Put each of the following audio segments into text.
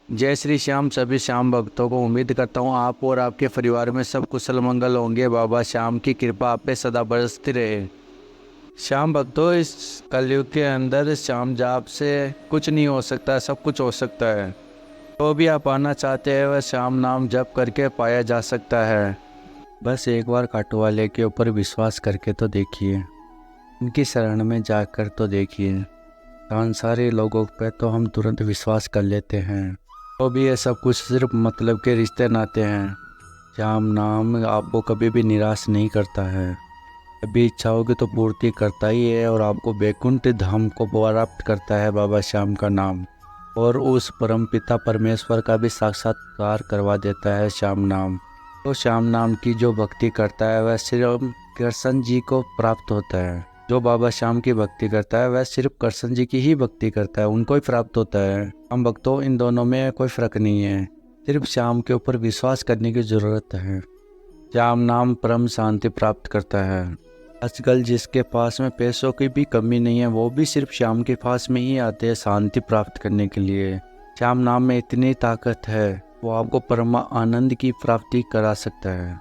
जय श्री श्याम सभी श्याम भक्तों को। उम्मीद करता हूँ आप और आपके परिवार में सब कुशल मंगल होंगे। बाबा श्याम की कृपा आप पे सदा बरसती रहे। श्याम भक्तों, इस कलयुग के अंदर श्याम जाप से कुछ नहीं हो सकता, सब कुछ हो सकता है। जो भी आप पाना चाहते हैं वह श्याम नाम जप करके पाया जा सकता है। बस एक बार खाटू वाले के ऊपर विश्वास करके तो देखिए, उनकी शरण में जाकर तो देखिए। सांसारिक लोगों पे तो हम तुरंत विश्वास कर लेते हैं, तो भी ये सब कुछ सिर्फ मतलब के रिश्ते नाते हैं। श्याम नाम आपको कभी भी निराश नहीं करता है, कभी इच्छाओं की तो पूर्ति करता ही है और आपको वैकुंठ धाम को प्राप्त करता है बाबा श्याम का नाम। और उस परम पिता परमेश्वर का भी साक्षात्कार करवा देता है श्याम नाम। तो श्याम नाम की जो भक्ति करता है वह सिर्फ कृष्ण जी को प्राप्त होता है। जो बाबा श्याम की भक्ति करता है वह सिर्फ कृष्ण जी की ही भक्ति करता है, उनको ही प्राप्त होता है। हम भक्तों, इन दोनों में कोई फर्क नहीं है, सिर्फ श्याम के ऊपर विश्वास करने की जरूरत है। श्याम नाम परम शांति प्राप्त करता है। आजकल जिसके पास में पैसों की भी कमी नहीं है वो भी सिर्फ श्याम के पास में ही आते हैं शांति प्राप्त करने के लिए। श्याम नाम में इतनी ताकत है, वो आपको परम आनंद की प्राप्ति करा सकता है।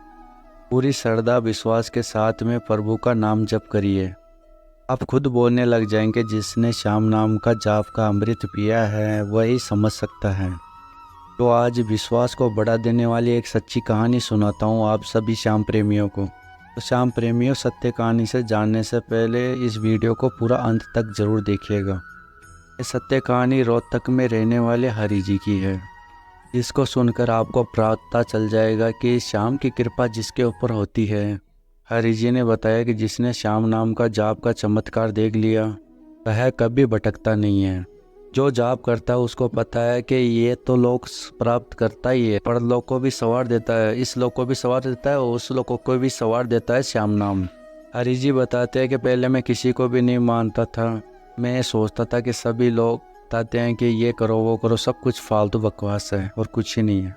पूरी श्रद्धा विश्वास के साथ में प्रभु का नाम जप करिए। आप खुद बोलने लग जाएंगे, जिसने श्याम नाम का जाप का अमृत पिया है वही समझ सकता है। तो आज विश्वास को बढ़ा देने वाली एक सच्ची कहानी सुनाता हूँ आप सभी श्याम प्रेमियों को। तो श्याम प्रेमियों, सत्य कहानी से जानने से पहले इस वीडियो को पूरा अंत तक जरूर देखिएगा। ये सत्य कहानी रोहतक में रहने वाले हरि जी की है, जिसको सुनकर आपको पता चल जाएगा कि श्याम की कृपा जिसके ऊपर होती है। हरि जी ने बताया कि जिसने श्याम नाम का जाप का चमत्कार देख लिया वह कभी भटकता नहीं है। जो जाप करता है उसको पता है कि ये तो लोक प्राप्त करता ही है, पर लोक को भी सवार देता है, इस लोक को भी सवार देता है और उस लोक को भी सवार देता है श्याम नाम। हरि जी बताते हैं कि पहले मैं किसी को भी नहीं मानता था। मैं सोचता था कि सभी लोग बताते हैं कि ये करो वो करो, सब कुछ फालतू बकवास है और कुछ ही नहीं है,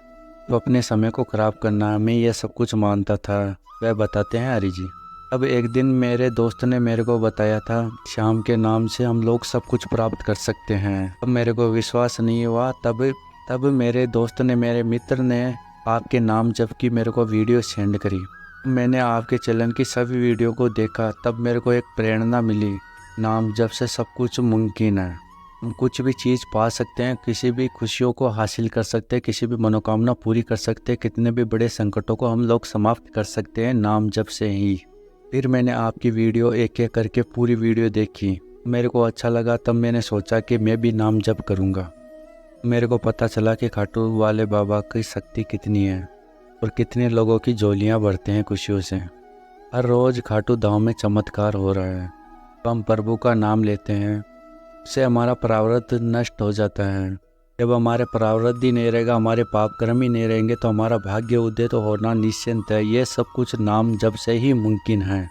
तो अपने समय को खराब करना है, मैं ये सब कुछ मानता था। वह बताते हैं हरि जी। अब एक दिन मेरे दोस्त ने मेरे को बताया था श्याम के नाम से हम लोग सब कुछ प्राप्त कर सकते हैं। अब मेरे को विश्वास नहीं हुआ। तब मेरे दोस्त ने, मेरे मित्र ने आपके नाम जप की मेरे को वीडियो सेंड करी। मैंने आपके चैनल की सभी वीडियो को देखा, तब मेरे को एक प्रेरणा मिली। नाम जप से सब कुछ मुमकिन है, हम कुछ भी चीज़ पा सकते हैं, किसी भी खुशियों को हासिल कर सकते हैं, किसी भी मनोकामना पूरी कर सकते हैं, कितने भी बड़े संकटों को हम लोग समाप्त कर सकते हैं नाम जप से ही। फिर मैंने आपकी वीडियो एक एक करके पूरी वीडियो देखी, मेरे को अच्छा लगा। तब मैंने सोचा कि मैं भी नाम जप करूँगा। मेरे को पता चला कि खाटू वाले बाबा की शक्ति कितनी है और कितने लोगों की झोलियाँ भरते हैं खुशियों से। हर रोज़ खाटू धाम में चमत्कार हो रहा है। तो हम प्रभु का नाम लेते हैं, उससे हमारा प्रारब्ध नष्ट हो जाता है। जब हमारे प्रारब्ध ही नहीं रहेगा, हमारे पाप कर्म ही नहीं रहेंगे, तो हमारा भाग्य उदय तो होना निश्चिंत है। ये सब कुछ नाम जप से ही मुमकिन है।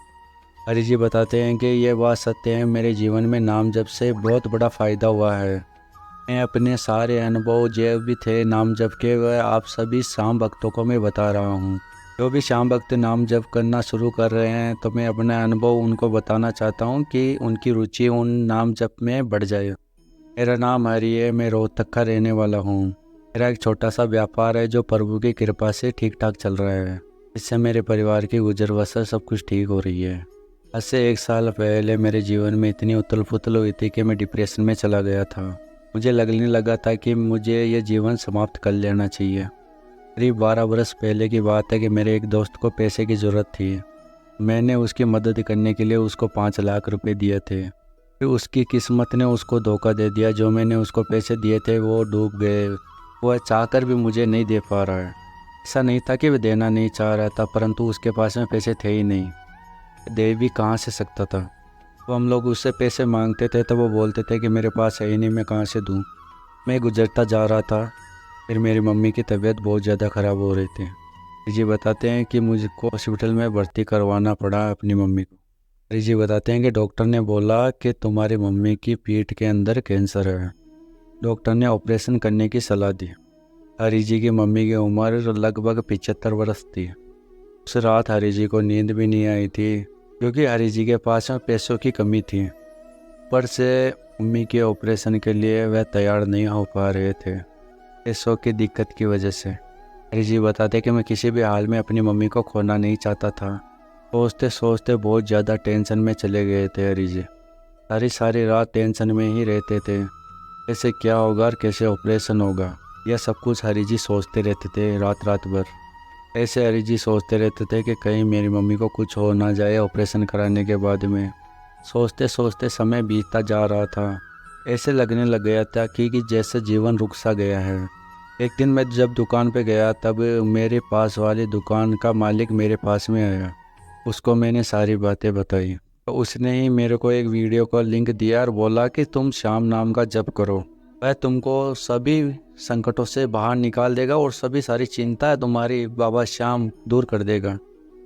हरि जी बताते हैं कि ये बात सत्य है, मेरे जीवन में नाम जप से बहुत बड़ा फ़ायदा हुआ है। मैं अपने सारे अनुभव जो भी थे नाम जप के, वह आप सभी श्याम भक्तों को मैं बता रहा हूँ। जो भी श्याम भक्त नाम जप करना शुरू कर रहे हैं तो मैं अपना अनुभव उनको बताना चाहता हूँ कि उनकी रुचि उन नाम जप में बढ़ जाए। मेरा नाम हरि है, मैं रोहतक का रहने वाला हूँ। मेरा एक छोटा सा व्यापार है जो प्रभु की कृपा से ठीक ठाक चल रहा है। इससे मेरे परिवार की गुजर बसर सब कुछ ठीक हो रही है। आज से 1 साल पहले मेरे जीवन में इतनी उथल पुथल हुई थी कि मैं डिप्रेशन में चला गया था। मुझे लगने लगा था कि मुझे ये जीवन समाप्त कर लेना चाहिए। करीब 12 बरस पहले की बात है कि मेरे एक दोस्त को पैसे की ज़रूरत थी। मैंने उसकी मदद करने के लिए उसको 5 लाख रुपए दिए थे। फिर उसकी किस्मत ने उसको धोखा दे दिया। जो मैंने उसको पैसे दिए थे वो डूब गए। वह चाहकर भी मुझे नहीं दे पा रहा है। ऐसा नहीं था कि वह देना नहीं चाह रहा था, परंतु उसके पास में पैसे थे ही नहीं, दे भी कहाँ से सकता था। तो हम लोग उससे पैसे मांगते थे तो वो बोलते थे कि मेरे पास है ही नहीं, मैं कहाँ से दूँ। मैं गुजरता जा रहा था। फिर मेरी मम्मी की तबीयत बहुत ज़्यादा ख़राब हो रही थी। जी बताते हैं कि मुझको हॉस्पिटल में भर्ती करवाना पड़ा अपनी मम्मी को। हरी जी बताते हैं कि डॉक्टर ने बोला कि तुम्हारी मम्मी की पीठ के अंदर कैंसर है। डॉक्टर ने ऑपरेशन करने की सलाह दी। हरी जी की मम्मी की उम्र लगभग 75 वर्ष थी। उस रात हरी जी को नींद भी नहीं आई थी, क्योंकि हरी जी के पास में पैसों की कमी थी। पर से मम्मी के ऑपरेशन के लिए वह तैयार नहीं हो पा रहे थे। पैसों की दिक्कत की वजह से। हरी जी बताते कि मैं किसी भी हाल में अपनी मम्मी को खोना नहीं चाहता था। सोचते सोचते बहुत ज़्यादा टेंशन में चले गए थे हरी जी। सारी सारी रात टेंशन में ही रहते थे, कैसे क्या होगा और कैसे ऑपरेशन होगा, यह सब कुछ हरी जी सोचते रहते थे रात रात भर। ऐसे हरी जी सोचते रहते थे कि कहीं मेरी मम्मी को कुछ हो ना जाए ऑपरेशन कराने के बाद में। सोचते सोचते समय बीतता जा रहा था। ऐसे लगने लग गया था कि जैसे जीवन रुक सा गया है। एक दिन मैं जब दुकान पे गया तब मेरे पास वाली दुकान का मालिक मेरे पास में आया। उसको मैंने सारी बातें बताई तो उसने ही मेरे को एक वीडियो का लिंक दिया और बोला कि तुम श्याम नाम का जप करो, वह तुमको सभी संकटों से बाहर निकाल देगा और सभी सारी चिंताएं तुम्हारी बाबा श्याम दूर कर देगा।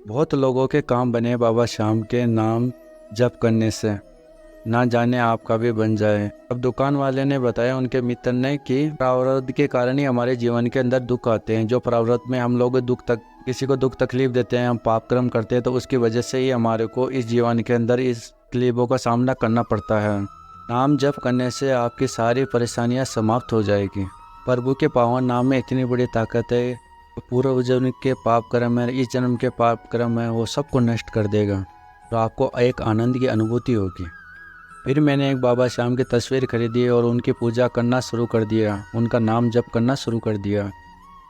बहुत लोगों के काम बने बाबा श्याम के नाम जप करने से, ना जाने आपका भी बन जाए। अब दुकान वाले ने बताया उनके मित्र ने कि प्रारब्ध के कारण ही हमारे जीवन के अंदर दुख आते हैं। जो प्रारब्ध में हम लोग किसी को दुख तकलीफ देते हैं, हम पाप कर्म करते हैं, तो उसकी वजह से ही हमारे को इस जीवन के अंदर इस तकलीफों का सामना करना पड़ता है। नाम जप करने से आपकी सारी परेशानियां समाप्त हो जाएगी। प्रभु के पावन नाम में इतनी बड़ी ताकत है, पूर्व जन्म के पाप कर्म है, इस जन्म के पाप कर्म है, वो सबको नष्ट कर देगा। तो आपको एक आनंद की अनुभूति होगी। फिर मैंने एक बाबा श्याम की तस्वीर खरीदी और उनकी पूजा करना शुरू कर दिया, उनका नाम जप करना शुरू कर दिया।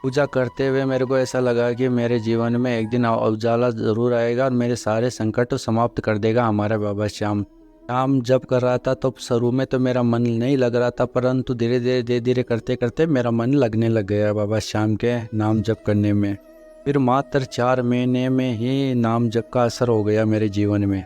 पूजा करते हुए मेरे को ऐसा लगा कि मेरे जीवन में एक दिन उजाला ज़रूर आएगा और मेरे सारे संकट समाप्त कर देगा हमारा बाबा श्याम। नाम जप कर रहा था तो शुरू में तो मेरा मन नहीं लग रहा था, परंतु धीरे धीरे करते करते मेरा मन लगने लग गया बाबा श्याम के नाम जप करने में। फिर मात्र 4 महीने में ही नाम जप का असर हो गया मेरे जीवन में।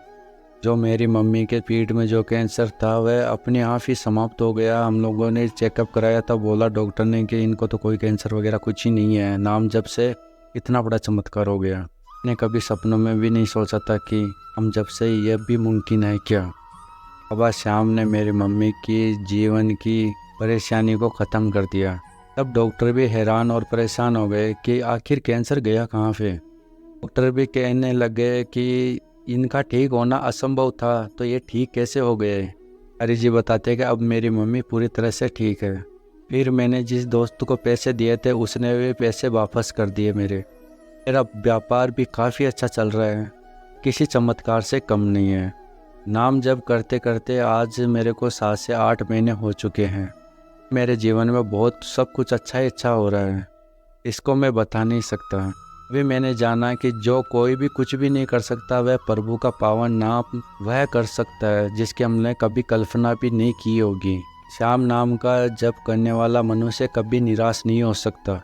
जो मेरी मम्मी के पेट में जो कैंसर था वह अपने आप ही समाप्त हो गया। हम लोगों ने चेकअप कराया था, बोला डॉक्टर ने कि इनको तो कोई कैंसर वगैरह कुछ ही नहीं है। नाम जब से इतना बड़ा चमत्कार हो गया। मैंने कभी सपनों में भी नहीं सोचा था कि हम जब से यह भी मुमकिन है क्या। बाबा श्याम ने मेरी मम्मी की जीवन की परेशानी को ख़त्म कर दिया। तब डॉक्टर भी हैरान और परेशान हो गए कि आखिर कैंसर गया कहाँ पे। डॉक्टर भी कहने लग गए कि इनका ठीक होना असंभव था, तो ये ठीक कैसे हो गए। हरी जी बताते कि अब मेरी मम्मी पूरी तरह से ठीक है। फिर मैंने जिस दोस्त को पैसे दिए थे उसने भी पैसे वापस कर दिए। मेरा व्यापार भी काफ़ी अच्छा चल रहा है, किसी चमत्कार से कम नहीं है। नाम जप करते करते आज मेरे को 7 से 8 महीने हो चुके हैं। मेरे जीवन में बहुत सब कुछ अच्छा ही अच्छा हो रहा है, इसको मैं बता नहीं सकता। अभी मैंने जाना कि जो कोई भी कुछ भी नहीं कर सकता वह प्रभु का पावन नाम वह कर सकता है, जिसकी हमने कभी कल्पना भी नहीं की होगी। श्याम नाम का जप करने वाला मनुष्य कभी निराश नहीं हो सकता।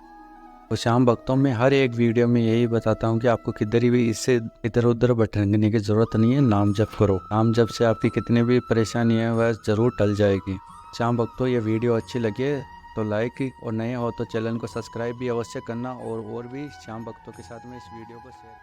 तो श्याम भक्तों में हर एक वीडियो में यही बताता हूँ कि आपको किधर भी इससे इधर उधर भटकने की ज़रूरत नहीं है। नाम जप करो, नाम जप से आपकी कितनी भी परेशानी है वह ज़रूर टल जाएगी। श्याम भक्तों ये वीडियो अच्छी लगी तो लाइक और नए हो तो चैनल को सब्सक्राइब भी अवश्य करना और भी श्याम भक्तों के साथ में इस वीडियो को शेयर